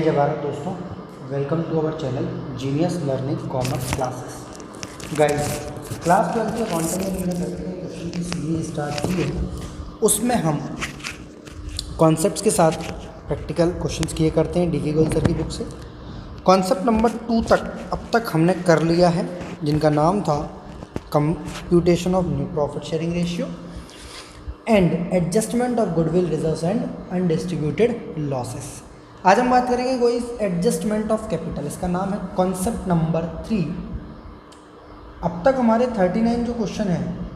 जय भारत दोस्तों, welcome to our channel genius learning commerce classes. Guys, class 12 के accounting में मैंने क्वेश्चन की सीरीज स्टार्ट की है। उसमें हम कॉन्सेप्ट्स के साथ प्रैक्टिकल क्वेश्चंस किए करते हैं डी.के. गोयल सर की बुक से। कॉन्सेप्ट नंबर 2 तक अब तक हमने कर लिया है, जिनका नाम था computation of new profit sharing ratio and adjustment of goodwill reserves and undistributed losses. आज हम बात करेंगे कोई एडजस्टमेंट ऑफ कैपिटल, इसका नाम है कॉन्सेप्ट नंबर 3। अब तक हमारे 39 जो क्वेश्चन हैं,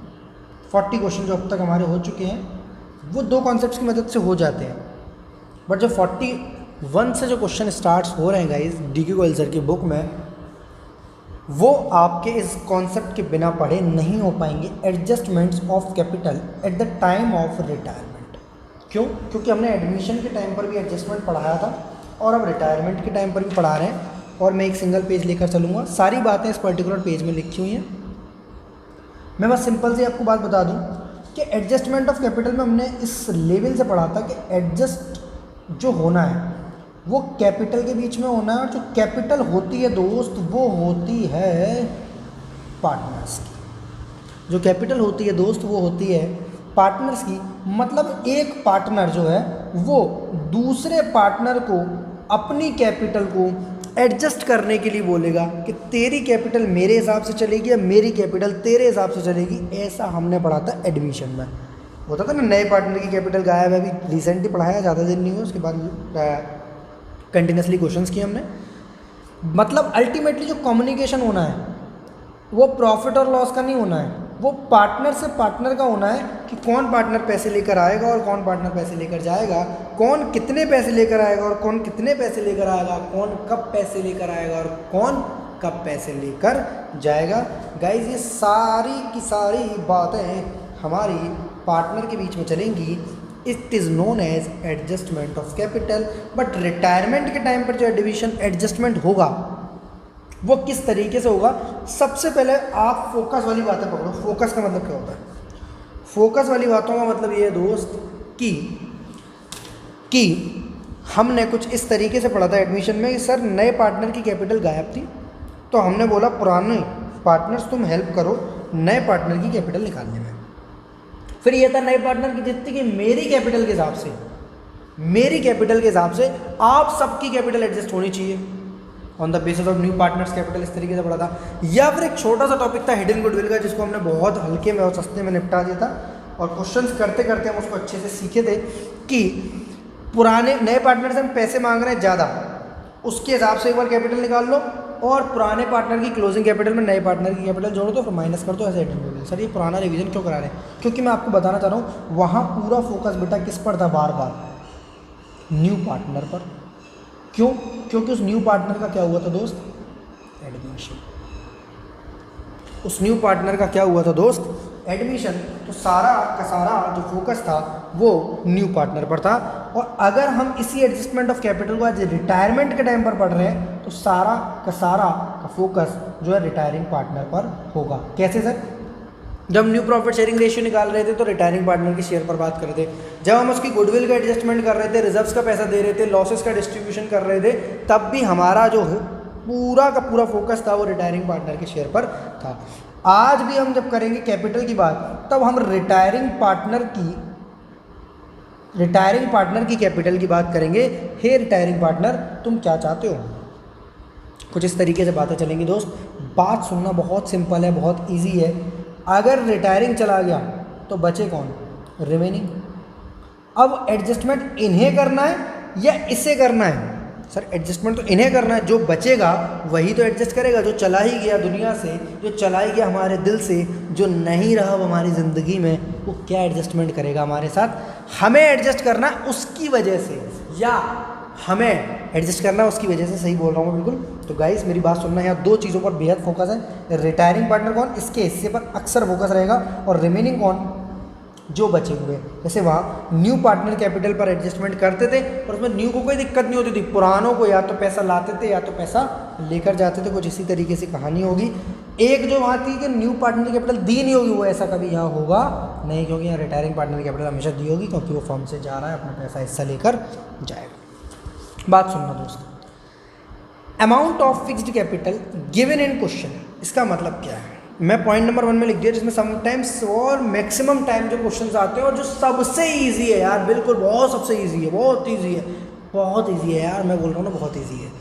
40 क्वेश्चन जो अब तक हमारे हो चुके हैं, वो दो कॉन्सेप्ट्स की मदद से हो जाते हैं। बट जो 41 से जो क्वेश्चन स्टार्ट हो रहे हैं गाइस डी.के. गोयल सर की बुक में, वो आपके इस कॉन्सेप्ट के बिना पढ़े नहीं हो पाएंगे। Adjustments of capital at the time of retirement. क्यों? क्योंकि हमने एडमिशन के टाइम पर भी एडजस्टमेंट पढ़ाया था और अब रिटायरमेंट के टाइम पर भी पढ़ा रहे हैं। और मैं एक सिंगल पेज लेकर चलूँगा, सारी बातें इस पर्टिकुलर पेज में लिखी हुई हैं। मैं बस सिंपल से आपको बात बता दूं कि एडजस्टमेंट ऑफ कैपिटल में हमने इस लेवल से पढ़ा था कि एडजस्ट जो होना है वो कैपिटल के बीच में होना है, और जो कैपिटल होती है दोस्त वो होती है पार्टनर्स की। जो कैपिटल होती है दोस्त वो होती है पार्टनर्स की। मतलब एक पार्टनर जो है वो दूसरे पार्टनर को अपनी कैपिटल को एडजस्ट करने के लिए बोलेगा कि तेरी कैपिटल मेरे हिसाब से चलेगी या मेरी कैपिटल तेरे हिसाब से चलेगी। ऐसा हमने पढ़ा था एडमिशन में। होता था ना, नए पार्टनर की कैपिटल गायब है। अभी रिसेंटली पढ़ाया, ज़्यादा दिन नहीं हुआ, उसके बाद कंटिन्यूसली क्वेश्चंस किए हमने। मतलब अल्टीमेटली जो कम्युनिकेशन होना है वो प्रॉफिट और लॉस का नहीं होना है, वो पार्टनर से पार्टनर का होना है कि कौन पार्टनर पैसे लेकर आएगा और कौन पार्टनर पैसे लेकर जाएगा, कौन कितने पैसे लेकर आएगा और कौन कितने पैसे लेकर आएगा, कौन कब पैसे लेकर आएगा और कौन कब पैसे लेकर जाएगा। गाइज, ये सारी की सारी बातें हमारी पार्टनर के बीच में चलेंगी। It is known as adjustment of capital. But retirement के टाइम पर जो डिविजन एडजस्टमेंट होगा वो किस तरीके से होगा? सबसे पहले आप फोकस वाली बातें पकड़ो। फोकस का मतलब क्या होता है? फोकस वाली बातों का मतलब ये है दोस्त कि हमने कुछ इस तरीके से पढ़ा था एडमिशन में कि सर नए पार्टनर की कैपिटल गायब थी, तो हमने बोला पुराने पार्टनर्स तुम हेल्प करो नए पार्टनर की कैपिटल निकालने में। फिर ये था नए पार्टनर की जितनी कि मेरी कैपिटल के हिसाब से आप सबकी कैपिटल एडजस्ट होनी चाहिए on the basis of new partners capital. इस तरीके से पढ़ा था। या फिर एक छोटा सा टॉपिक था हिडन गुडविल का, जिसको हमने बहुत हल्के में और सस्ते में निपटा दिया था। और क्वेश्चंस करते करते हम उसको अच्छे से सीखे थे कि पुराने नए पार्टनर से हम पैसे मांग रहे हैं ज़्यादा, उसके हिसाब से एक बार कैपिटल निकाल लो, और पुराने पार्टनर की क्लोजिंग कैपिटल में नए पार्टनर की कैपिटल जोड़ दो, फिर माइनस कर दो। ऐसे हिडन गुडविल। सर ये पुराना रिवीजन क्यों करा रहे हैं? क्योंकि मैं आपको बताना चाह रहा हूँ वहाँ पूरा फोकस बेटा किस पर था? बार बार न्यू पार्टनर पर। क्यों? क्योंकि उस न्यू पार्टनर का क्या हुआ था दोस्त? एडमिशन। उस न्यू पार्टनर का क्या हुआ था दोस्त? एडमिशन। तो सारा का सारा जो फोकस था वो न्यू पार्टनर पर था। और अगर हम इसी एडजस्टमेंट ऑफ कैपिटल को आज रिटायरमेंट के टाइम पर पढ़ रहे हैं तो सारा का फोकस जो है रिटायरिंग पार्टनर पर होगा। कैसे सर? जब न्यू प्रॉफिट शेयरिंग रेशियो निकाल रहे थे तो रिटायरिंग पार्टनर की शेयर पर बात कर रहे थे। जब हम उसकी गुडविल का एडजस्टमेंट कर रहे थे, रिजर्व्स का पैसा दे रहे थे, लॉसेस का डिस्ट्रीब्यूशन कर रहे थे, तब भी हमारा जो पूरा का पूरा फोकस था वो रिटायरिंग पार्टनर के शेयर पर था। आज भी हम जब करेंगे कैपिटल की बात, तब हम रिटायरिंग पार्टनर की कैपिटल की बात करेंगे। हे रिटायरिंग पार्टनर, तुम क्या चाहते हो? कुछ इस तरीके से बातें चलेंगी दोस्त। बात सुनना बहुत सिंपल है, बहुत ईजी है। अगर रिटायरिंग चला गया तो बचे कौन? रिमेनिंग। अब एडजस्टमेंट इन्हें करना है या इसे करना है? सर एडजस्टमेंट तो इन्हें करना है। जो बचेगा वही तो एडजस्ट करेगा। जो चला ही गया दुनिया से, जो चला ही गया हमारे दिल से, जो नहीं रहा अब हमारी ज़िंदगी में, वो क्या एडजस्टमेंट करेगा हमारे साथ? हमें एडजस्ट करना है उसकी वजह से, या हमें एडजस्ट करना है उसकी वजह से। सही बोल रहा हूँ मैं बिल्कुल। तो गाइस मेरी बात सुनना, यहाँ दो चीज़ों पर बेहद फोकस है। रिटायरिंग पार्टनर कौन, इसके हिस्से पर अक्सर फोकस रहेगा, और रिमेनिंग कौन, जो बचे हुए। जैसे वहाँ न्यू पार्टनर कैपिटल पर एडजस्टमेंट करते थे और उसमें न्यू को कोई दिक्कत नहीं होती थी। पुरानों को या तो पैसा लाते थे या तो पैसा लेकर जाते थे। कुछ इसी तरीके से कहानी होगी। एक जो वहाँ थी कि न्यू पार्टनर कैपिटल दी नहीं होगी, वो ऐसा कभी यहाँ होगा नहीं, क्योंकि यहाँ रिटायरिंग पार्टनर कैपिटल हमेशा दी होगी, क्योंकि वो फर्म से जा रहा है, अपना पैसा हिस्सा लेकर जाएगा। बात सुनना दोस्त, amount of fixed capital given in question, इसका मतलब क्या है, मैं पॉइंट नंबर 1 में लिख दिया, जिसमें समटाइम्स और मैक्सिमम टाइम जो क्वेश्चंस आते हैं और जो सबसे इजी है यार, बिल्कुल बहुत सबसे इजी है, बहुत इजी है, बहुत इजी है यार, मैं बोल रहा हूँ ना बहुत इजी है।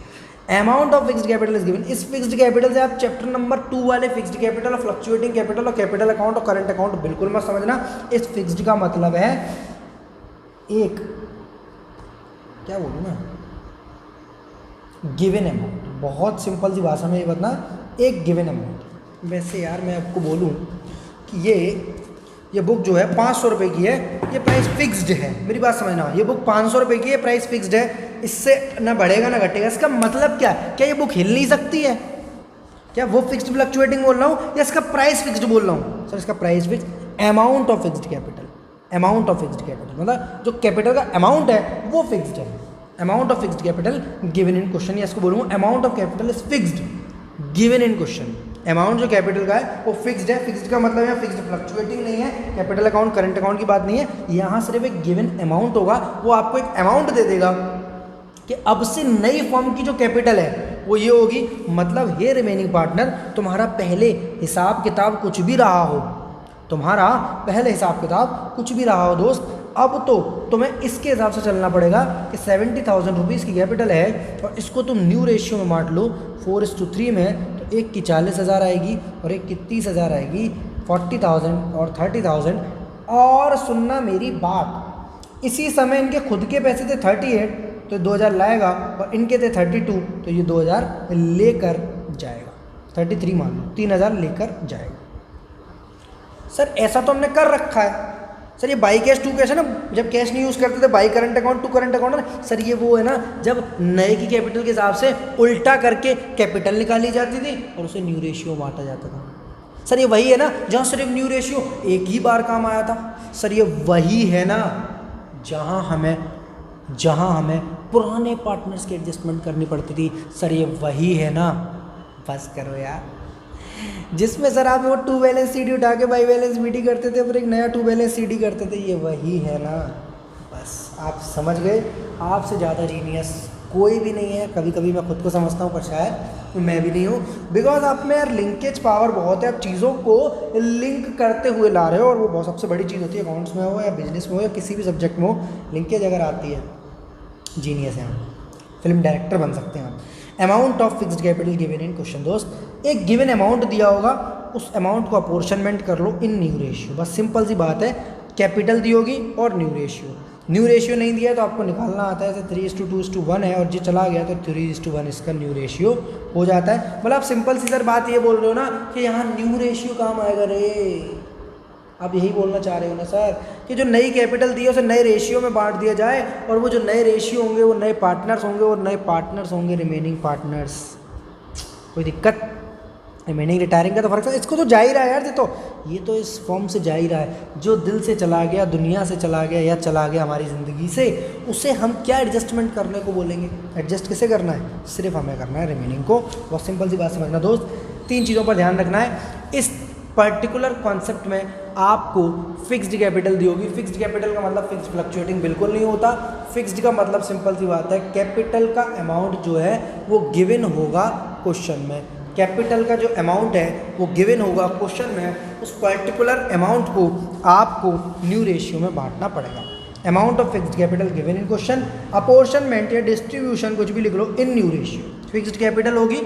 Amount of fixed capital is given, इस फिक्स्ड कैपिटल से आप चैप्टर नंबर 2 वाले फिक्स्ड कैपिटल और फ्लक्चुएटिंग कैपिटल और कैपिटल अकाउंट और करंट अकाउंट बिल्कुल मत समझना। इस फिक्स्ड का मतलब है एक, क्या बोलूँ ना, गिवन अमाउंट, बहुत सिंपल सी भाषा में ये बताना, एक गिवन अमाउंट। वैसे यार मैं आपको बोलूँ कि ये बुक जो है 500 रुपये की है, ये प्राइस फिक्स्ड है, मेरी बात समझना, ये बुक 500 रुपये की है, प्राइस फिक्स्ड है, इससे ना बढ़ेगा ना घटेगा। इसका मतलब क्या है, क्या ये बुक हिल नहीं सकती है, क्या वो फिक्स्ड फ्लक्चुएटिंग बोल रहा हूँ या इसका प्राइस फिक्स्ड बोल रहा हूँ? सर इसका price fixed, amount of fixed capital, amount of fixed capital मतलब जो कैपिटल का अमाउंट है वो फिक्स्ड है। Amount of fixed capital given in question, या इसको बोलूँगा amount of capital is fixed given in question. Amount जो कैपिटल का है वो फिक्स्ड है, फिक्स्ड का मतलब है फिक्स्ड फ्लक्चुएटिंग नहीं है, कैपिटल अकाउंट करंट अकाउंट की बात नहीं है, यहाँ सिर्फ एक गिवन अमाउंट होगा, वो आपको एक अमाउंट दे देगा कि अब से नई फर्म की जो कैपिटल है वो ये होगी। मतलब हे रिमेनिंग पार्टनर, तुम्हारा पहले हिसाब किताब कुछ भी रहा हो, तुम्हारा पहले हिसाब किताब कुछ भी रहा हो दोस्त, अब तो तुम्हें इसके हिसाब से चलना पड़ेगा कि 70,000 रुपीज़ की कैपिटल है और इसको तुम न्यू रेशियो में बांट लो 4:3 में, तो एक की 40,000 आएगी और एक की 30,000 आएगी, 40,000 और 30,000। और सुनना मेरी बात, इसी समय इनके खुद के पैसे थे 38, तो 2,000 लाएगा, और इनके थे 32, तो ये 2,000 लेकर जाएगा, 33 मान लो, 3,000 लेकर जाएगा। सर ऐसा तो हमने कर रखा है सर, ये बाई कैश टू कैश है ना, जब कैश नहीं यूज़ करते थे by current account to current account है ना सर, ये वो है ना जब नए की कैपिटल के हिसाब से उल्टा करके कैपिटल निकाली जाती थी और उसे न्यू रेशियो बांटा जाता था। सर ये वही है ना जहाँ सिर्फ न्यू रेशियो एक ही बार काम आया था। सर ये वही है ना जहाँ हमें पुराने पार्टनर्स की एडजस्टमेंट करनी पड़ती थी। सर ये वही है ना, बस करो यार, जिसमें सर आप वो 2 बैलेंस सीडी उठा के बाई बैलेंस बीडी करते थे, फिर एक नया 2 बैलेंस सीडी करते थे, ये वही है ना, बस आप समझ गए। आपसे ज़्यादा जीनियस कोई भी नहीं है, कभी कभी मैं खुद को समझता हूँ पर शायद मैं भी नहीं हूँ, बिकॉज आप में यार लिंकेज पावर बहुत है, आप चीज़ों को लिंक करते हुए ला रहे हो, और वो बहुत सबसे बड़ी चीज़ होती है, अकाउंट्स में हो या बिजनेस में हो या किसी भी सब्जेक्ट में हो, लिंकेज अगर आती है, जीनियस है, फिल्म डायरेक्टर बन सकते हैं आप। Amount of fixed capital given in question, दोस्त एक गिवन अमाउंट दिया होगा, उस अमाउंट को अपोर्शनमेंट कर लो इन न्यू रेशियो, बस सिंपल सी बात है, कैपिटल दी होगी और न्यू रेशियो। न्यू रेशियो नहीं दिया तो आपको निकालना आता है, जैसे 3:2:1 है और जो चला गया तो 3:1 इसका न्यू रेशियो हो जाता है। मतलब आप सिंपल सी सर बात ये बोल रहे हो ना कि यहाँ न्यू रेशियो काम आएगा रे, आप यही बोलना चाह रहे हो ना सर कि जो नई कैपिटल दी है उसे नए रेशियो में बांट दिया जाए, और वो जो नए रेशियो होंगे वो नए पार्टनर्स होंगे, और नए पार्टनर्स होंगे रिमेनिंग पार्टनर्स। कोई दिक्कत? रिमेनिंग रिटायरिंग का तो फर्क है, इसको तो जा ही रहा है यार, ये तो इस फॉर्म से जा ही रहा है, जो दिल से चला गया, दुनिया से चला गया या चला गया हमारी ज़िंदगी से, उसे हम क्या एडजस्टमेंट करने को बोलेंगे? एडजस्ट किसे करना है? सिर्फ हमें करना है रिमेनिंग को। बहुत सिंपल सी बात समझना दोस्त, 3 चीज़ों पर ध्यान रखना है। इस पर्टिकुलर कॉन्सेप्ट में आपको फिक्स्ड कैपिटल दी होगी। फिक्स्ड कैपिटल का मतलब फिक्स्ड फ्लक्चुएटिंग बिल्कुल नहीं होता। फिक्स्ड का मतलब सिंपल सी बात है, कैपिटल का अमाउंट जो है वो गिवन होगा क्वेश्चन में। कैपिटल का जो अमाउंट है वो गिवन होगा क्वेश्चन में, उस पर्टिकुलर अमाउंट को आपको न्यू रेशियो में बांटना पड़ेगा। Amount of fixed capital given in question, apportionment या डिस्ट्रीब्यूशन कुछ भी लिख लो इन न्यू रेशियो। फिक्स्ड कैपिटल होगी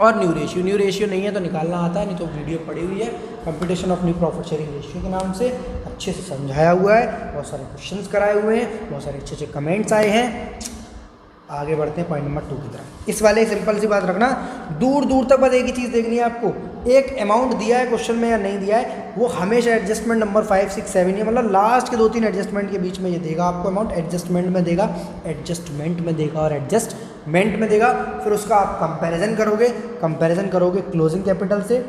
और न्यू रेशियो, न्यू रेशियो नहीं है तो निकालना आता है, नहीं तो वीडियो पड़ी हुई है competition of new profit sharing ratio के नाम से, अच्छे से समझाया हुआ है, बहुत सारे क्वेश्चंस कराए हुए हैं, बहुत सारे अच्छे अच्छे कमेंट्स आए हैं। आगे बढ़ते हैं पॉइंट नंबर 2 की तरफ। इस वाले सिंपल सी बात रखना, दूर दूर तक बस एक ही चीज़ देखनी है आपको, एक अमाउंट दिया है क्वेश्चन में या नहीं दिया है, वो हमेशा एडजस्टमेंट नंबर 5, 6, 7 है, मतलब लास्ट के 2-3 एडजस्टमेंट के बीच में ये देगा आपको अमाउंट, एडजस्टमेंट में देगा, एडजस्टमेंट में देगा और एडजस्टमेंट में देगा। फिर उसका आप कंपैरिजन करोगे क्लोजिंग कैपिटल से,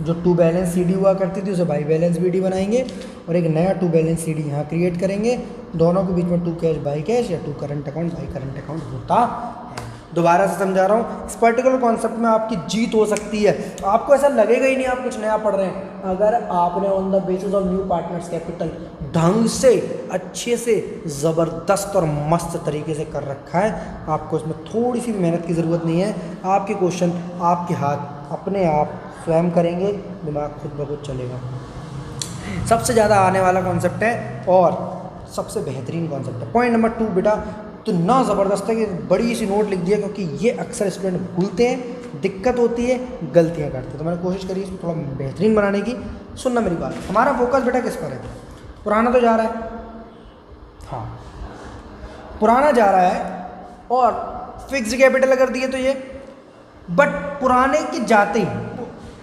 जो 2 बैलेंस सीडी हुआ करती थी उसे बाई बैलेंस बीडी बनाएंगे, और एक नया 2 बैलेंस सीडी यहाँ क्रिएट करेंगे। दोनों के बीच में 2 कैश बाई कैश या 2 current account by current account होता है। दोबारा से समझा रहा हूँ, इस पर्टिकुलर कॉन्सेप्ट में आपकी जीत हो सकती है। आपको ऐसा लगेगा ही नहीं आप कुछ नया पढ़ रहे हैं, अगर आपने on the basis of new partners capital ढंग से अच्छे से ज़बरदस्त और मस्त तरीके से कर रखा है, आपको इसमें थोड़ी सी भी मेहनत की ज़रूरत नहीं है। आपके क्वेश्चन आपके हाथ अपने आप स्वयं करेंगे, दिमाग खुद ब खुद चलेगा। सबसे ज़्यादा आने वाला कॉन्सेप्ट है और सबसे बेहतरीन कॉन्सेप्ट है। पॉइंट नंबर 2 बेटा, तो ना ज़बरदस्त है कि बड़ी सी नोट लिख दिया, क्योंकि ये अक्सर स्टूडेंट भूलते हैं, दिक्कत होती है, गलतियाँ करते हैं। तो मैंने कोशिश करी इसको थोड़ा बेहतरीन बनाने की। सुनना मेरी बात, हमारा फोकस बेटा किस पर है? पुराना तो जा रहा है, हाँ पुराना जा रहा है और फिक्स्ड कैपिटल अगर दिए तो ये, बट पुराने के जाते ही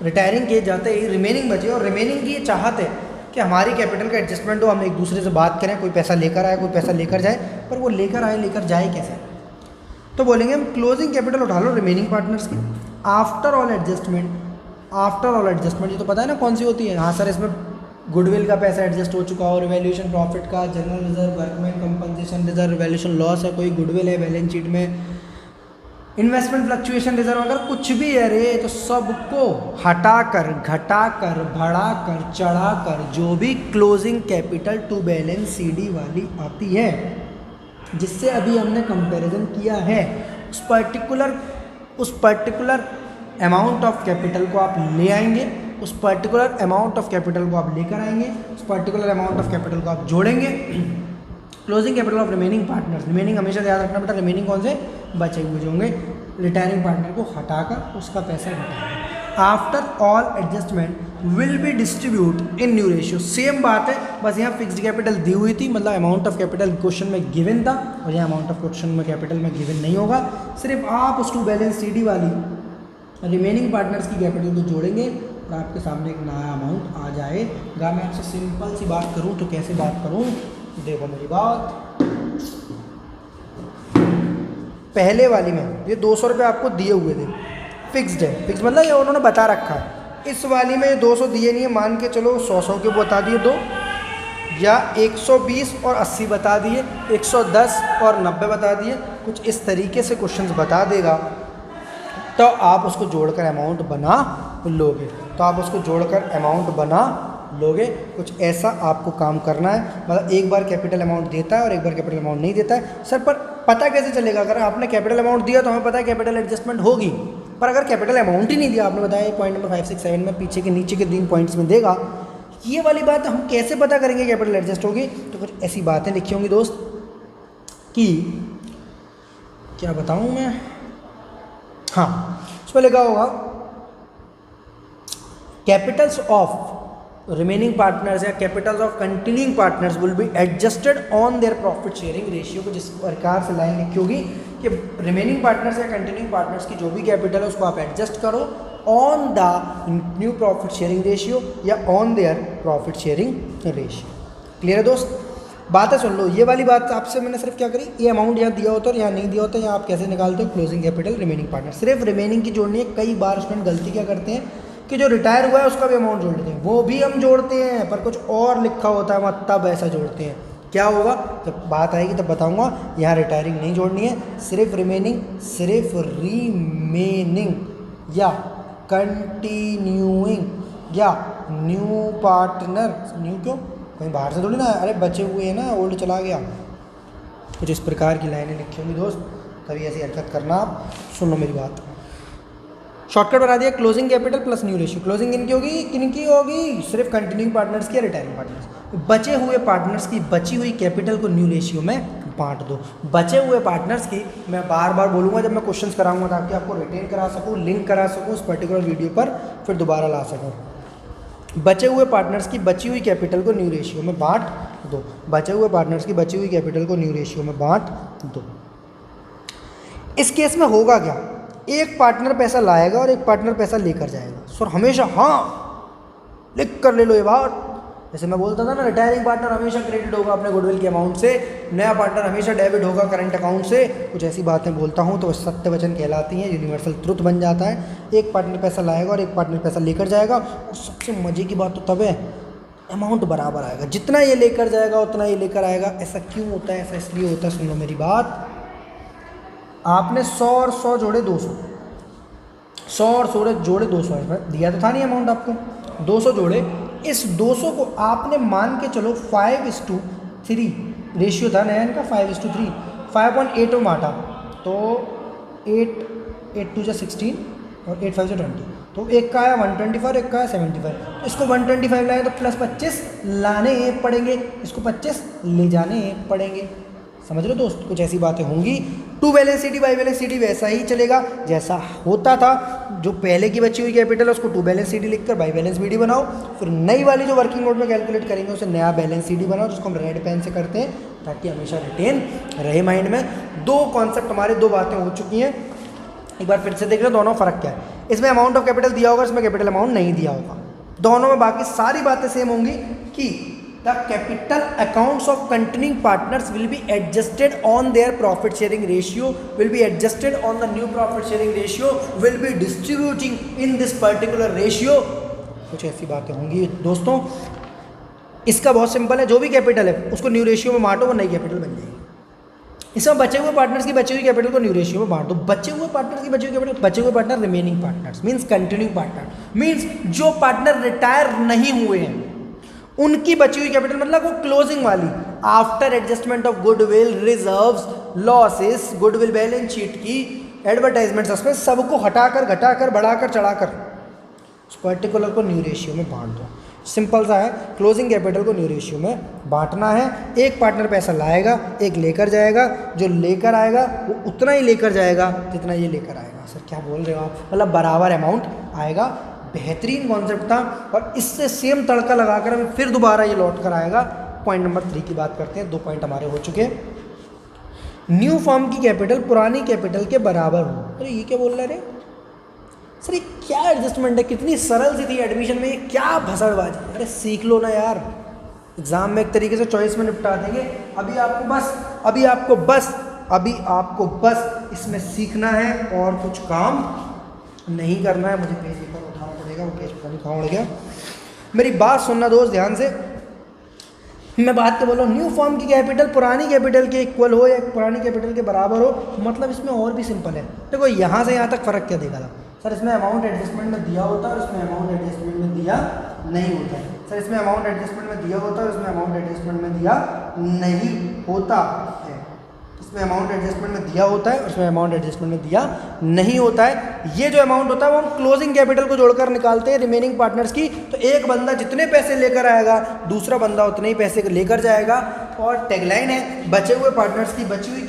रिटायरिंग के जाते ही रिमेनिंग बचे, और रिमेनिंग की ये चाहत है कि हमारी कैपिटल का एडजस्टमेंट हो, हम एक दूसरे से बात करें, कोई पैसा लेकर आए कोई पैसा लेकर जाए, पर वो लेकर आए लेकर जाए कैसे? तो बोलेंगे हम क्लोजिंग कैपिटल उठा लो रिमेनिंग पार्टनर्स की after all adjustment. After all adjustment ये तो पता है ना कौन सी होती है? हाँ सर, इसमें गुडविल का पैसा एडजस्ट हो चुका हो, रिवैल्यूएशन प्रॉफिट का, general reserve, workman compensation reserve, revaluation loss है, कोई गुडविल है बैलेंस शीट में, इन्वेस्टमेंट फ्लक्चुएशन रिजर्व, अगर कुछ भी है रे तो सबको हटाकर, घटाकर, बढ़ाकर, चढ़ाकर जो भी closing capital to balance C D वाली आती है, जिससे अभी हमने कंपैरिजन किया है, उस पर्टिकुलर अमाउंट ऑफ कैपिटल को आप ले आएंगे, उस पर्टिकुलर अमाउंट ऑफ कैपिटल को आप लेकर आएंगे, उस पर्टिकुलर अमाउंट ऑफ कैपिटल को आप जोड़ेंगे। Closing capital of remaining partners, remaining हमेशा याद रखना बेटा, रिमेनिंग कौन से बचे हुए जो होंगे, रिटायरिंग पार्टनर को हटाकर उसका पैसा घटाएंगे। After all adjustment will be distribute in new ratio. Same बात है, बस यहाँ फिक्स्ड कैपिटल दी हुई थी, मतलब अमाउंट ऑफ कैपिटल क्वेश्चन में गिवन था, और यहाँ अमाउंट ऑफ क्वेश्चन में कैपिटल में गिवन नहीं होगा। सिर्फ आप उस टू बैलेंस सीडी वाली रिमेनिंग पार्टनर्स की कैपिटल को जोड़ेंगे और आपके सामने एक नया अमाउंट आ जाएगा। मैं आपसे सिंपल सी बात करूँ तो कैसे बात करूँ, देखो मेरी बात। पहले वाली में ये 200 रुपये आपको दिए हुए थे, फिक्स्ड है, फिक्स मतलब ये उन्होंने बता रखा है। इस वाली में 200 दिए नहीं है, मान के चलो 100 के बता दिए दो, या 120 और 80 बता दिए, 110 और 90 बता दिए, कुछ इस तरीके से क्वेश्चंस बता देगा, तो आप उसको जोड़कर अमाउंट बना लोगे। तो आप उसको जोड़कर अमाउंट बना लोगे। कुछ ऐसा आपको काम करना है, मतलब एक बार कैपिटल अमाउंट देता है और एक बार कैपिटल अमाउंट नहीं देता है। सर पर पता कैसे चलेगा? अगर आपने कैपिटल अमाउंट दिया तो हमें पता है कैपिटल एडजस्टमेंट होगी, पर अगर कैपिटल अमाउंट ही नहीं दिया, आपने बताया पॉइंट नंबर 5, 6, 7 में पीछे के नीचे के 3 पॉइंट्स में देगा, ये वाली बात हम कैसे पता करेंगे कैपिटल एडजस्ट होगी? तो कुछ ऐसी बातें लिखी होंगी दोस्त कि क्या बताऊँ मैं, हाँ उसमें लिखा होगा कैपिटल्स ऑफ रिमेनिंग पार्टनर्स या capitals of continuing partners will be adjusted on their profit sharing ratio. को जिस प्रकार से लाइन लिखी होगी कि रिमेनिंग पार्टनर्स या कंटिन्यूइंग पार्टनर्स की जो भी कैपिटल है उसको आप एडजस्ट करो on the new profit sharing ratio या on their profit sharing ratio. Clear है दोस्त? बातें सुन लो। ये वाली बात आपसे मैंने सिर्फ क्या करी, ये अमाउंट यहाँ दिया होता है और यहाँ नहीं दिया होता, यहाँ आप कैसे निकालते हो क्लोजिंग कैपिटल रिमेनिंग पार्टनर। सिर्फ रिमेनिंग की जोड़नी है। कई बार स्टूडेंट गलती क्या करते हैं कि जो रिटायर हुआ है उसका भी अमाउंट जोड़ लेते हैं, वो भी हम जोड़ते हैं पर कुछ और लिखा होता है वहाँ, तब ऐसा जोड़ते हैं। क्या होगा जब बात आएगी तब बताऊंगा। यहाँ रिटायरिंग नहीं जोड़नी है, सिर्फ रिमेनिंग या कंटिन्यूइंग या न्यू पार्टनर। न्यू क्यों, कहीं बाहर से थोड़ी ना, अरे बचे हुए हैं ना, ओल्ड चला गया। कुछ इस प्रकार की लाइनें लिखी होंगी दोस्त, कभी ऐसी हरकत करना आप। सुनो मेरी बात, शॉर्टकट बना दिया closing capital plus new ratio. Closing किनकी होगी, किनकी होगी? सिर्फ कंटिन्यूइंग पार्टनर्स की या रिटायरिंग पार्टनर्स। बचे हुए पार्टनर्स की बची हुई कैपिटल को न्यू रेशियो में बांट दो। बचे हुए पार्टनर्स की मैं बार बार बोलूँगा जब मैं क्वेश्चंस कराऊंगा, ताकि आपको रिटेन करा सकूँ, लिंक करा सकूँ उस पर्टिकुलर वीडियो पर, फिर दोबारा ला सकूँ। बचे हुए पार्टनर्स की बची हुई कैपिटल को न्यू रेशियो में बांट दो। बचे हुए पार्टनर्स की बची हुई कैपिटल को न्यू रेशियो में बांट दो। इस केस में होगा क्या, एक पार्टनर पैसा लाएगा और एक पार्टनर पैसा लेकर जाएगा। सर हमेशा, हाँ लिख कर ले लो ये बात। जैसे मैं बोलता था ना, रिटायरिंग पार्टनर हमेशा क्रेडिट होगा अपने गुडविल के अमाउंट से, नया पार्टनर हमेशा डेबिट होगा करंट अकाउंट से। कुछ ऐसी बातें बोलता हूँ तो सत्य वचन कहलाती हैं, यूनिवर्सल ट्रुथ बन जाता है। एक पार्टनर पैसा लाएगा और एक पार्टनर पैसा लेकर जाएगा, और सबसे मज़े की बात तो तब है अमाउंट बराबर आएगा। जितना ये लेकर जाएगा उतना ये लेकर आएगा। ऐसा क्यों होता है? ऐसा इसलिए होता है, सुन लो मेरी बात। आपने 100 और 100 जोड़े 200, 100 और 100 जोड़े 200 दिया तो था नहीं अमाउंट आपको, 200 जोड़े, इस 200 को आपने मान के चलो 5:3 रेशियो था नया इनका, 5:3, 5.8 में बांटा, तो 8 2 16 और 8 5 20, तो एक का आया 125, एक का आया 75। इसको 125 लाए तो प्लस 25 लाने पड़ेंगे, इसको 25 ले जाने पड़ेंगे। समझ लो दोस्त, कुछ ऐसी बातें होंगी। To balance C D by balance C D वैसा ही चलेगा जैसा होता था। जो पहले की बची हुई कैपिटल है उसको टू बैलेंस सी डी लिखकर बाई बैलेंस बी डी बनाओ, फिर नई वाली जो वर्किंग नोट में कैलकुलेट करेंगे उसे नया बैलेंस सी डी बनाओ, जिसको हम रेड पेन से करते हैं ताकि हमेशा रिटेन रहे माइंड में। दो कॉन्सेप्ट हमारे, दो बातें हो चुकी हैं, एक बार फिर से देख लो दोनों फ़र्क क्या है। इसमें अमाउंट ऑफ कैपिटल दिया होगा, इसमें कैपिटल अमाउंट नहीं दिया होगा। दोनों में बाकी सारी बातें सेम होंगी कि the capital accounts of continuing partners will be adjusted on their profit sharing ratio, will be adjusted on the new profit sharing ratio, will be distributing in this particular ratio. कुछ ऐसी बातें होंगी दोस्तों। इसका बहुत simple है, जो भी कैपिटल है उसको न्यू रेशियो में बांटो, वो नई कैपिटल बन जाएगी। इसमें बचे हुए पार्टनर्स की बची हुई कैपिटल को न्यू रेशियो में बांट दो। बचे हुए पार्टनर्स की बची हुई कैपिटल, बचे हुए partner remaining partners means continuing partner, means जो पार्टनर रिटायर नहीं हुए हैं उनकी बची हुई कैपिटल, मतलब वो क्लोजिंग वाली, after adjustment of goodwill, reserves, losses, goodwill balance sheet की, एडवर्टाइजमेंट सस्पेंस, सबको हटाकर घटाकर बढ़ाकर चढ़ाकर उस पर्टिकुलर को न्यू रेशियो में बांट दो। सिंपल सा है, क्लोजिंग कैपिटल को न्यू रेशियो में बांटना है। एक पार्टनर पैसा लाएगा, एक लेकर जाएगा, जो लेकर आएगा वो उतना ही लेकर जाएगा जितना ये लेकर आएगा। सर क्या बोल रहे हो आप, मतलब बराबर अमाउंट आएगा। बेहतरीन कॉन्सेप्ट था और इससे सेम तड़का लगाकर हमें फिर दोबारा ये लौट कर आएगा। पॉइंट नंबर 3 की बात करते हैं, 2 पॉइंट हमारे हो चुके। न्यू फॉर्म की कैपिटल पुरानी कैपिटल के बराबर हो। अरे ये क्या बोल रहे रे सर, ये क्या एडजस्टमेंट है, कितनी सरल सी थी एडमिशन में, ये क्या भसड़बाजी। अरे सीख लो ना यार, एग्जाम में एक तरीके से चॉइस में निपटा देंगे। अभी आपको बस इसमें सीखना है और कुछ काम नहीं करना है। मुझे पेज ऊपर उठाना पड़ेगा, वो पेज पता नहीं कहाँ उड़ गया। मेरी बात सुनना दोस्त ध्यान से, मैं बात तो बोल रहा हूँ। न्यू फॉर्म की कैपिटल पुरानी कैपिटल के इक्वल हो या पुरानी कैपिटल के बराबर हो, मतलब इसमें और भी सिंपल है। देखो यहाँ से यहाँ तक फ़र्क क्या देखा था सर, इसमें अमाउंट एडजस्टमेंट में दिया होता है और इसमें अमाउंट एडजस्टमेंट में दिया नहीं होता है। सर इसमें अमाउंट एडजस्टमेंट में दिया होता है और इसमें अमाउंट एडजस्टमेंट में दिया नहीं होता है। इसमें अमाउंट एडजस्टमेंट में दिया होता है और इसमें अमाउंट एडजस्टमेंट में दिया नहीं होता है। ये जो अमाउंट होता है वो हम क्लोजिंग कैपिटल को जोड़कर निकालते हैं रिमेनिंग पार्टनर्स की। तो एक बंदा जितने पैसे लेकर आएगा दूसरा बंदा उतने ही पैसे लेकर जाएगा। और टैगलाइन है, बचे हुए पार्टनर्स की बची हुई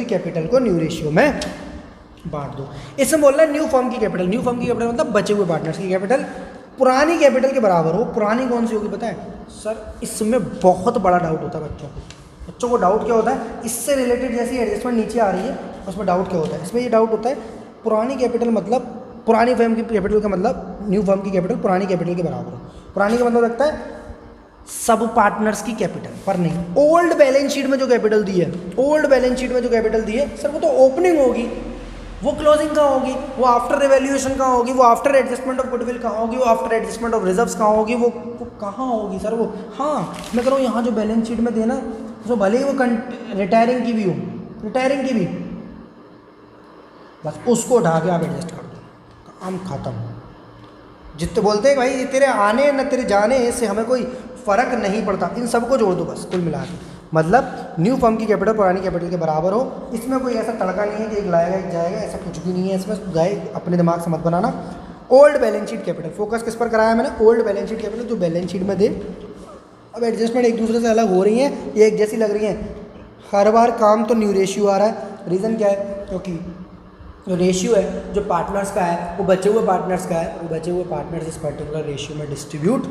कैपिटल को न्यू रेशियो में बांट दो। इसमें बोल रहा है न्यू फॉर्म की कैपिटल मतलब बचे हुए पार्टनर्स की कैपिटल पुरानी कैपिटल के बराबर हो। पुरानी कौन सी होगी पता है सर, इसमें बहुत बड़ा डाउट होता है बच्चों को डाउट क्या होता है, इससे रिलेटेड जैसी एडजस्टमेंट नीचे आ रही है उसमें डाउट क्या होता है। इसमें ये डाउट होता है पुरानी कैपिटल मतलब पुरानी फर्म की कैपिटल का मतलब न्यू फर्म की कैपिटल पुरानी कैपिटल के बराबर हो। पुरानी का मतलब लगता है सब पार्टनर्स की कैपिटल, पर नहीं। ओल्ड बैलेंस शीट में जो कैपिटल दी है सर वो तो ओपनिंग होगी, वो क्लोजिंग कहाँ होगी, वो आफ्टर रिवैल्यूएशन कहाँ होगी, वो आफ्टर एडजस्टमेंट ऑफ गुडविल कहाँ होगी, वो आफ्टर एडजस्टमेंट ऑफ रिजर्व्स कहाँ होगी, वो कहाँ होगी सर वो। हाँ मैं कह रहा हूँ यहाँ जो बैलेंस शीट में देना तो भले ही वो रिटायरिंग की भी बस उसको उठा के आप एडजस्ट कर दो, काम खत्म। जितने बोलते हैं भाई तेरे आने न तेरे जाने से हमें कोई फ़र्क नहीं पड़ता, इन सबको जोड़ दो बस कुल मिला के। मतलब न्यू फर्म की कैपिटल पुरानी कैपिटल के बराबर हो। इसमें कोई ऐसा तड़का नहीं है कि एक लाएगा एक जाएगा, ऐसा कुछ भी नहीं है इसमें। गाय अपने दिमाग से मत बनाना। Old balance sheet capital, focus किस पर कराया मैंने, ओल्ड बैलेंस शीट कैपिटल जो बैलेंस शीट में दे। अब एडजस्टमेंट एक दूसरे से अलग हो रही हैं, ये एक जैसी लग रही हैं, हर बार काम तो न्यू रेशियो आ रहा है। रीज़न क्या है, क्योंकि जो रेशियो है जो पार्टनर्स का है वो बचे हुए पार्टनर्स का है, वो बचे हुए पार्टनर्स इस पर्टिकुलर रेशियो में डिस्ट्रीब्यूट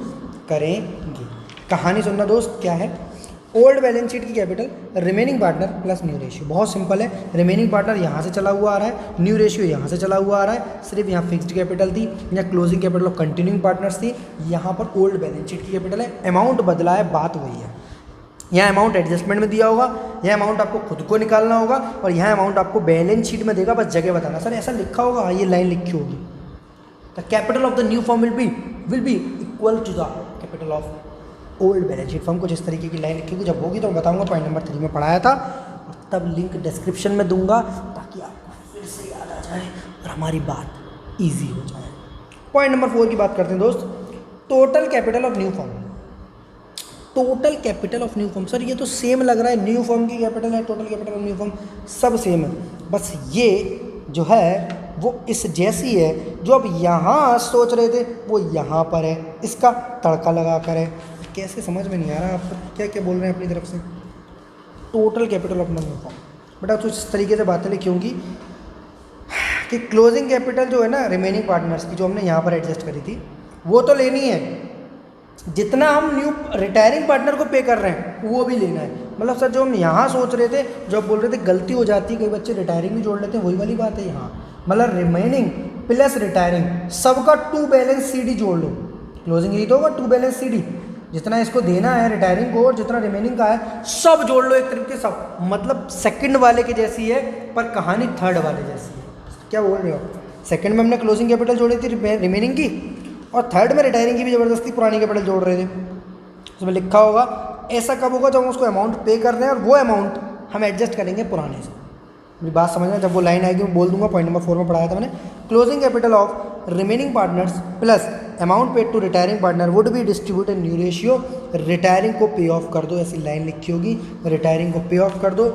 करेंगे। कहानी सुनना दोस्त, क्या है ओल्ड बैलेंस शीट की capital remaining partner plus new ratio. बहुत सिंपल है, रिमेनिंग पार्टनर यहाँ से चला हुआ आ रहा है, न्यू रेशियो यहाँ से चला हुआ आ रहा है। सिर्फ यहाँ फिक्स्ड कैपिटल थी, यहाँ closing capital of continuing partners थी, यहाँ पर ओल्ड बैलेंस शीट की कैपिटल है। अमाउंट बदला है, बात वही है। यहाँ अमाउंट एडजस्टमेंट में दिया होगा, यह अमाउंट आपको खुद को निकालना होगा और यहाँ अमाउंट आपको बैलेंस शीट में देगा, बस जगह बताना। सर ऐसा लिखा होगा, हाँ ये लाइन लिखी होगी, the capital of the new firm will be equal to the capital of old balance sheet firm. कुछ इस तरीके की लाइन लिखी होगी, जब होगी तो मैं बताऊंगा। पॉइंट नंबर 3 में पढ़ाया था और तब लिंक डिस्क्रिप्शन में दूंगा ताकि आपको फिर से याद आ जाए और हमारी बात ईजी हो जाए। पॉइंट नंबर 4 की बात करते हैं दोस्त, total capital of new firm. Total capital of new firm, sir ये तो सेम लग रहा है, न्यू फर्म की कैपिटल है, total capital of new firm सब सेम है, बस ये जो है वो इस जैसी है, जो अब यहाँ सोच रहे थे वो यहाँ पर है, इसका तड़का लगा कर है। कैसे समझ में नहीं आ रहा, आप क्या क्या बोल रहे हैं अपनी तरफ से। Total capital of new firm बेटा कुछ इस तरीके से बातें लिखी होंगी कि क्लोजिंग कैपिटल जो है ना रिमेनिंग पार्टनर्स की, जो हमने यहाँ पर एडजस्ट करी थी, वो तो लेनी है, जितना हम न्यू रिटायरिंग पार्टनर को पे कर रहे हैं वो भी लेना है। मतलब सर जो हम यहाँ सोच रहे थे, जो बोल रहे थे गलती हो जाती है, कई बच्चे रिटायरिंग भी जोड़ लेते हैं, वही वाली बात है यहाँ। मतलब रिमेनिंग प्लस रिटायरिंग सबका टू बैलेंस CD जोड़ लो, क्लोजिंग ही तो होगा टू बैलेंस CD, जितना इसको देना है रिटायरिंग को और जितना रिमेनिंग का है सब जोड़ लो एक तरीके से सब। मतलब सेकंड वाले की जैसी है पर कहानी थर्ड वाले जैसी है। क्या बोल रहे हो, सेकंड में हमने क्लोजिंग कैपिटल जोड़ी थी रिमेनिंग की, और थर्ड में रिटायरिंग की भी ज़बरदस्ती पुरानी कैपिटल जोड़ रहे थे। उसमें लिखा होगा ऐसा कब होगा जब हम उसको अमाउंट पे कर रहे हैं और वो अमाउंट हम एडजस्ट करेंगे पुराने से। मेरी बात समझना, जब वो लाइन आएगी मैं बोल दूंगा। पॉइंट नंबर 4 में पढ़ाया था मैंने, closing capital of remaining partners plus amount paid to retiring partner would be distribute in new ratio. Retiring को पे ऑफ कर दो, ऐसी लाइन लिखी होगी, रिटायरिंग को पे ऑफ कर दो।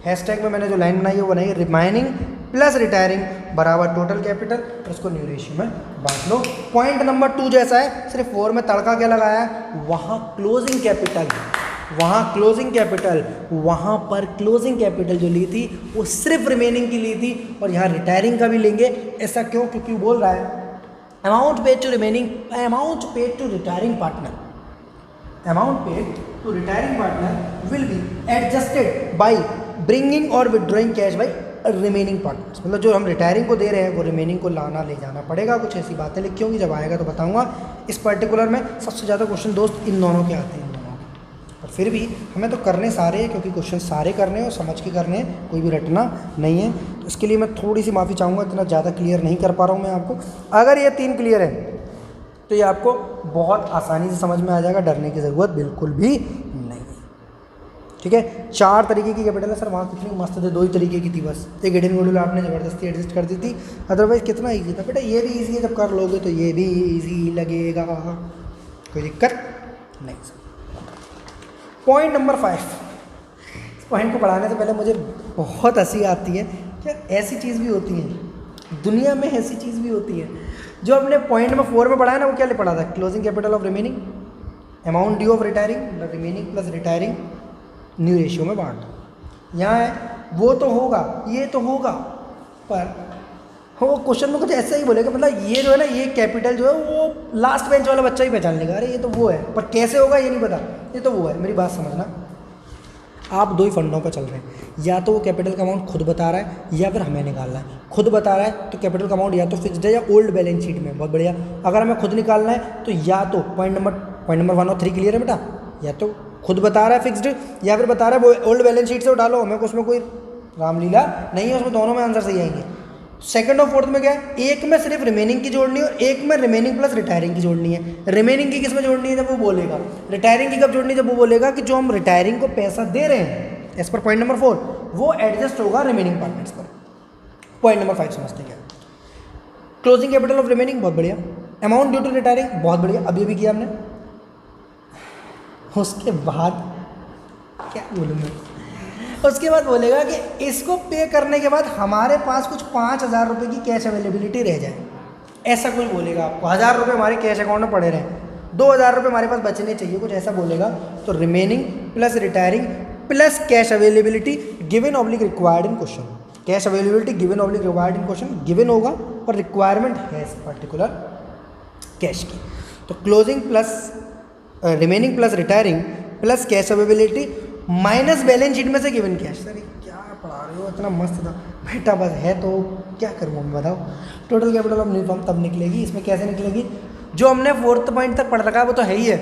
हैशटैग में मैंने जो लाइन बनाई है वो बनाई रिमाइनिंग प्लस रिटायरिंग बराबर टोटल कैपिटल, और इसको न्यू रेशियो में बांट लो। पॉइंट नंबर 2 जैसा है, सिर्फ 4 में तड़का क्या लगाया है, वहाँ क्लोजिंग कैपिटल, वहाँ क्लोजिंग कैपिटल, वहाँ पर क्लोजिंग कैपिटल जो ली थी वो सिर्फ रिमेनिंग की ली थी, और यहाँ रिटायरिंग का भी लेंगे। ऐसा क्यों, क्योंकि वो बोल रहा है amount paid to remaining, amount paid to retiring partner, amount paid to retiring partner will be adjusted by bringing और withdrawing cash by remaining partners. मतलब जो हम रिटायरिंग को दे रहे हैं वो रिमेनिंग को लाना ले जाना पड़ेगा। कुछ ऐसी बातें लिखी होंगी, जब आएगा तो बताऊंगा। इस पर्टिकुलर में सबसे ज़्यादा क्वेश्चन दोस्त इन दोनों के आते हैं, इन दोनों के, और फिर भी हमें तो करने सारे हैं, क्योंकि क्वेश्चन सारे करने हैं और समझ के करने हैं, कोई भी रटना नहीं है। तो इसके लिए मैं थोड़ी सी माफ़ी चाहूँगा, इतना ज़्यादा क्लियर नहीं कर पा रहा हूँ मैं आपको। अगर ये 3 क्लियर है तो ये आपको बहुत आसानी से समझ में आ जाएगा, डरने की ज़रूरत बिल्कुल भी नहीं है। ठीक है, 4 तरीके की कैपिटल है सर, वहाँ कितनी मस्त थे, 2 ही तरीके की थी बस। एक हिडन मॉड्यूल आपने ज़बरदस्ती एडजस्ट कर दी थी, अदरवाइज कितना ईजी था बेटा। ये भी ईजी है, जब कर लोगे तो ये भी ईजी लगेगा, कोई दिक्कत नहीं सर। पॉइंट नंबर 5, इस पॉइंट को पढ़ाने से पहले मुझे बहुत हंसी आती है। क्या ऐसी चीज़ भी होती है दुनिया में, ऐसी चीज़ भी होती है। जो हमने पॉइंट नंबर 4 में पढ़ा है ना, वो क्या ले पढ़ा था, closing capital of remaining, amount due of retiring, remaining plus retiring new ratio में बांट दो। यहाँ है वो तो होगा, ये तो होगा, पर वो क्वेश्चन में कुछ ऐसा ही बोलेगा। मतलब ये जो है ना, ये कैपिटल जो है वो लास्ट बेंच वाला बच्चा ही पहचान लेगा, अरे ये तो वो है, पर कैसे होगा ये नहीं पता, ये तो वो है। मेरी बात समझना, आप 2 ही फंडों पर चल रहे हैं, या तो वो कैपिटल का अमाउंट खुद बता रहा है या फिर हमें निकालना है। खुद बता रहा है तो कैपिटल का अमाउंट या तो फिक्स्ड है या ओल्ड बैलेंस शीट में, बहुत बढ़िया। अगर हमें खुद निकालना है तो या तो पॉइंट नंबर 1 और 3 क्लियर है बेटा, या तो खुद बता रहा है फिक्स्ड, या फिर बता रहा है वो ओल्ड बैलेंस शीट से उठा लो। हमें उसमें कोई रामलीला नहीं है, उसमें दोनों में आंसर सही आएंगे। सेकंड और फोर्थ में क्या है, एक में सिर्फ रिमेनिंग की जोड़नी है और एक में रिमेनिंग प्लस रिटायरिंग की जोड़नी है। रिमेनिंग की किस में जोड़नी है, जब वो बोलेगा। रिटायरिंग की कब जोड़नी है, जब वो बोलेगा कि जो हम रिटायरिंग को पैसा दे रहे हैं एज पर पॉइंट नंबर 4, वो एडजस्ट होगा रिमेनिंग पार्टनर्स पर। पॉइंट नंबर 5 समझते हैं, क्लोजिंग कैपिटल ऑफ रिमेनिंग, बहुत बढ़िया। अमाउंट ड्यू टू रिटायरिंग, बहुत बढ़िया, अभी भी किया हमने। उसके बाद क्या बोलूँ मैं, उसके बाद बोलेगा कि इसको पे करने के बाद हमारे पास कुछ 5,000 रुपये की कैश अवेलेबिलिटी रह जाए, ऐसा कुछ बोलेगा आपको। 1,000 रुपये हमारे कैश अकाउंट में पड़े रहें, 2,000 रुपये हमारे पास बचने चाहिए, कुछ ऐसा बोलेगा। तो remaining plus retiring plus cash availability given oblique required in question, cash availability given oblique required in question, given होगा और रिक्वायरमेंट है इस पर्टिकुलर कैश की। तो closing plus remaining plus retiring plus cash availability minus balance sheet में से given cash. Sir क्या पढ़ा रहे हो, इतना मस्त था बेटा, बस है तो क्या करूँ मैं, बताओ। Total capital of new firm तब निकलेगी, इसमें कैसे निकलेगी, जो हमने 4th पॉइंट तक पढ़ रखा है वो तो है ही है।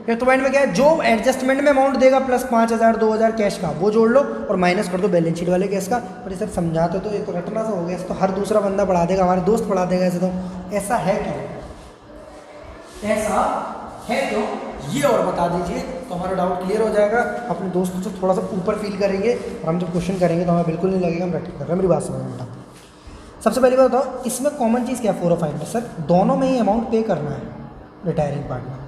5th पॉइंट में क्या है, जो एडजस्टमेंट में अमाउंट देगा प्लस 5,000 2,000 कैश का वो जोड़ लो और माइनस कर दो बैलेंस शीट वाले कैश का। पर ये सर समझाते तो ये तो रटना सा हो गया, तो हर दूसरा बंदा पढ़ा देगा, हमारे दोस्त पढ़ा देगा ऐसे। तो ऐसा है क्यों, ऐसा है क्यों, ये और बता दीजिए तो हमारा डाउट क्लियर हो जाएगा। अपने दोस्तों से थोड़ा सा ऊपर फील करेंगे और हम जब क्वेश्चन करेंगे तो हमें बिल्कुल नहीं लगेगा हम रट कर रहे हैं। मेरी बात समझ बेटा, सबसे पहली बात बताओ, इसमें कॉमन चीज़ क्या है 4 और 5 में? सर दोनों में ही अमाउंट पे करना है रिटायरिंग पार्टनर को।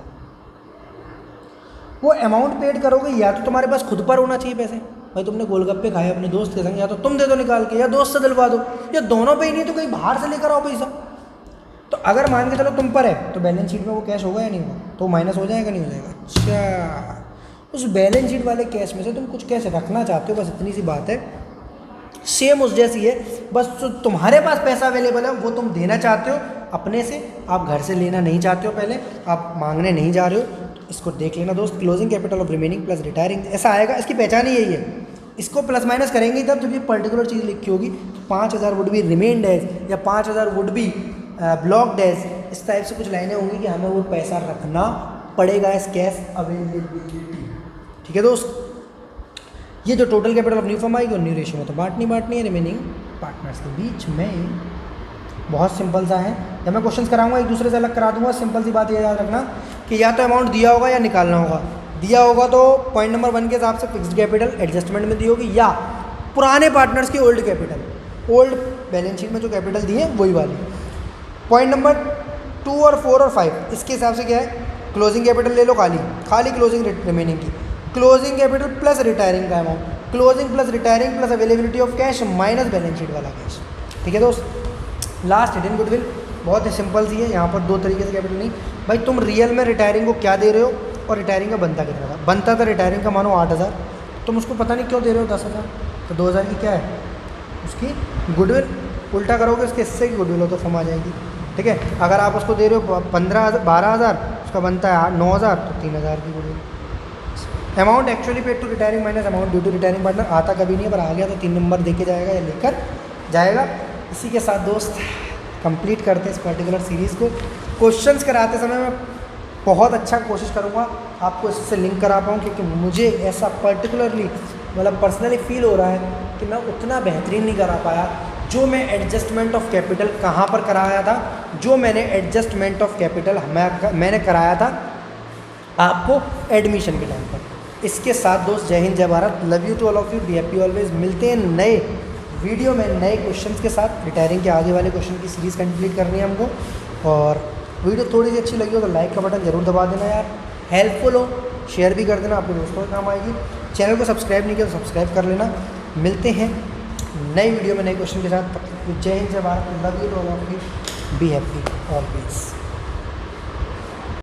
वो अमाउंट पेड करोगे या तो तुम्हारे पास खुद पर होना चाहिए पैसे, भाई तुमने गोलगप्पे खाए अपने दोस्त के संग, या तो तुम दे दो निकाल के या दोस्त से दिलवा दो, या दोनों पे ही नहीं तो कहीं बाहर से लेकर आओ पैसा। तो अगर मान के चलो तुम पर है तो बैलेंस शीट में वो कैश होगा या नहीं होगा? तो माइनस हो जाएगा नहीं हो जाएगा? अच्छा, उस बैलेंस शीट वाले कैश में से तुम कुछ कैश रखना चाहते हो, बस इतनी सी बात है। सेम उस जैसी है, बस जो तुम्हारे पास पैसा अवेलेबल है वो तुम देना चाहते हो अपने से, आप घर से लेना नहीं चाहते हो, पहले आप मांगने नहीं जा रहे हो। तो इसको देख लेना दोस्त, closing capital of remaining plus retiring ऐसा आएगा। इसकी पहचान ही यही है, इसको प्लस माइनस करेंगे तब जब ये पर्टिकुलर चीज़ लिखी होगी। 5000 वुड बी रिमेन्ड एज या 5000 वुड बी ब्लॉक्ड एज, इस टाइप से कुछ लाइनें होंगी कि हमें वो पैसा रखना पड़ेगा एज कैश अवेलेबिलिटी। ठीक है दोस्त, ये जो total capital of new firm आएगी और न्यू रेशियो में तो बांटनी है रिमेनिंग पार्टनर्स के बीच में। बहुत सिंपल सा है, जब मैं क्वेश्चंस कराऊंगा एक दूसरे से अलग करा दूंगा। सिंपल सी बात ये याद रखना कि या तो अमाउंट दिया होगा या निकालना होगा। दिया होगा तो पॉइंट नंबर 1 के हिसाब से फिक्स्ड कैपिटल एडजस्टमेंट में दी होगी, या पुराने पार्टनर्स की old capital, old balance sheet में जो कैपिटल दी है वही वाली। पॉइंट नंबर 2 और 4 और 5 इसके हिसाब से क्या है, क्लोजिंग कैपिटल ले लो खाली क्लोजिंग रिमेनिंग की, क्लोजिंग कैपिटल प्लस रिटायरिंग का amount, closing plus retiring plus availability of cash minus balance sheet वाला कैश। ठीक है दोस्त, लास्ट हिडन गुडविल बहुत ही सिंपल सी है। यहाँ पर 2 तरीके से कैपिटल नहीं, भाई तुम रियल में रिटायरिंग को क्या दे रहे हो और रिटायरिंग का बनता कितना था। बनता था रिटायरिंग का मानो 8000, तुम उसको पता नहीं क्यों दे रहे हो 10,000, तो 2000 की क्या है उसकी गुडविल। उल्टा करोगे उसके हिस्से की गुडविल हो तो फॉर्म आ जाएगी। ठीक है, अगर आप उसको दे रहे हो 12,000, उसका बनता है 9,000, तो 3,000 की goodwill. Amount actually paid to retiring minus amount due to retiring partner आता कभी नहीं है, पर आ गया तो 3 नंबर देके जाएगा या लेकर जाएगा। इसी के साथ दोस्त कंप्लीट करते हैं इस पर्टिकुलर सीरीज़ को। क्वेश्चंस कराते समय मैं बहुत अच्छा कोशिश करूँगा आपको इससे लिंक करा पाऊँ, क्योंकि मुझे ऐसा पर्टिकुलरली मतलब पर्सनली फील हो रहा है कि मैं उतना बेहतरीन नहीं करा पाया जो मैं एडजस्टमेंट ऑफ कैपिटल कहाँ पर कराया था, जो मैंने एडजस्टमेंट ऑफ कैपिटल मैंने कराया था आपको एडमिशन के टाइम पर। इसके साथ दोस्त जय हिंद जय Bharat, love you to all of you, be happy always. मिलते हैं नए वीडियो में नए क्वेश्चंस के साथ। रिटायरिंग के आगे वाले क्वेश्चन की सीरीज़ कंप्लीट करनी है हमको, और वीडियो थोड़ी सी अच्छी लगी हो तो लाइक का बटन ज़रूर दबा देना यार, हेल्पफुल हो शेयर भी कर देना, आपके दोस्तों के काम आएगी। चैनल को सब्सक्राइब नहीं किया तो सब्सक्राइब कर लेना। मिलते हैं नई वीडियो में नए क्वेश्चन के साथ। जय हिंद जय Bharat, love you to all of you, be happy always.